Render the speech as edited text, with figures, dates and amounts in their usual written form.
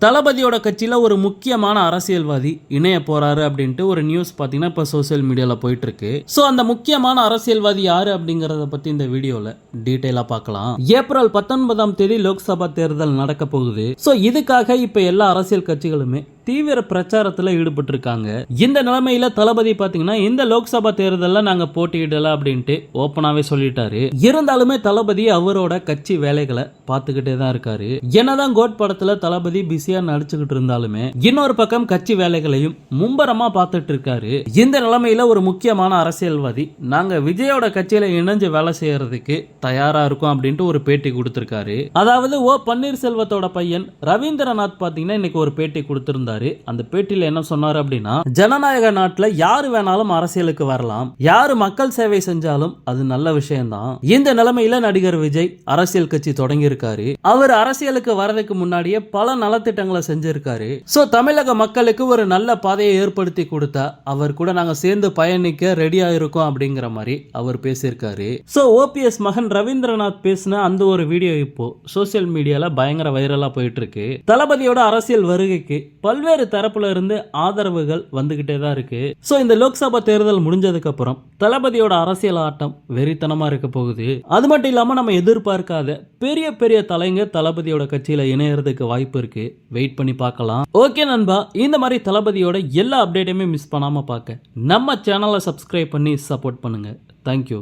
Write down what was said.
தளபதியோட கட்சியில் ஒரு முக்கியமான அரசியல்வாதி இணைய போறாரு அப்படின்ட்டு ஒரு நியூஸ் பார்த்தீங்கன்னா இப்போ சோசியல் மீடியாவில் போயிட்டு இருக்கு. ஸோ அந்த முக்கியமான அரசியல்வாதி யாரு அப்படிங்கறத பத்தி இந்த வீடியோல டீட்டெயிலா பார்க்கலாம். ஏப்ரல் 19ஆம் தேதி லோக்சபா தேர்தல் நடக்க போகுது. ஸோ இதுக்காக இப்ப எல்லா அரசியல் கட்சிகளுமே தீவிர பிரச்சாரத்துல ஈடுபட்டு இருக்காங்க. இந்த நிலைமையில தளபதி பாத்தீங்கன்னா இந்த லோக்சபா தேர்தல்ல நாங்க போட்டியிடல அப்படின்ட்டு ஓப்பனாவே சொல்லிட்டாரு. இருந்தாலுமே தளபதி அவரோட கட்சி வேலைகளை பார்த்துக்கிட்டே தான் இருக்காரு. என்னதான் கோட் படத்துல தளபதி பிஸியா நடிச்சுக்கிட்டு இருந்தாலுமே இன்னொரு பக்கம் கட்சி வேலைகளையும் மும்பரமா பார்த்துட்டு இருக்காரு. இந்த நிலைமையில ஒரு முக்கியமான அரசியல்வாதி நாங்க விஜயோட கட்சியில இணைஞ்சு வேலை செய்யறதுக்கு தயாரா இருக்கும் அப்படின்ட்டு ஒரு பேட்டி கொடுத்திருக்காரு. அதாவது பன்னீர்செல்வத்தோட பையன் ரவீந்திரநாத் பாத்தீங்கன்னா இன்னைக்கு ஒரு பேட்டி கொடுத்திருந்தாரு. அந்த பேட்டியில என்ன சொன்னாரு அப்படின்னா, ஜனநாயக நாட்டுல யாரு வேணாலும் அரசியலுக்கு வரலாம், யாரு மக்கள் சேவை செஞ்சாலும் அது நல்ல விஷயம் தான். இந்த நிலைமையில நடிகர் விஜய் அரசியல் கட்சி தொடங்கி இருக்காரு. அவர் அரசியலுக்கு வரதுக்கு முன்னாடியே பல நலத்திட்டங்களை செஞ்சிருக்காரு. சோ தமிழக மக்களுக்கு ஒரு நல்ல பாதையை ஏற்படுத்தி கொடுத்தா அவர் கூட நாங்க சேர்ந்து பயணிக்க ரெடியா இருக்கோம் அப்படிங்கிற மாதிரி அவர் பேசியிருக்காரு. சோ ஓபிஎஸ் மகன் ரவீந்திரநாத் பேசின அந்த ஒரு வீடியோ இப்போ சோசியல் மீடியால பயங்கர வைரலா போயிட்டு இருக்கு. தளபதியோட அரசியல் வருகைக்கு பல்வேறு தரப்புல இருந்து ஆதரவுகள் வந்துகிட்டே தான் இருக்கு. சோ இந்த லோக்சபா தேர்தல் முடிஞ்சதுக்கு அப்புறம் தளபதியோட அரசியல் ஆட்டம் வெறித்தனமா இருக்க போகுது. அது மட்டும் இல்லாம நம்ம எதிர்பார்க்காத பெரிய பெரிய தலைங்க தளபதியோட கட்சியில இணையறதுக்கு வாய்ப்பு இருக்கு. வெயிட் பண்ணி பார்க்கலாம். ஓகே நண்பா, இந்த மாதிரி தளபதியோட எல்லா அப்டேட்டையுமே மிஸ் பண்ணாம பார்க்க நம்ம சேனலை சப்ஸ்கிரைப் பண்ணி சப்போர்ட் பண்ணுங்க. தேங்க்யூ.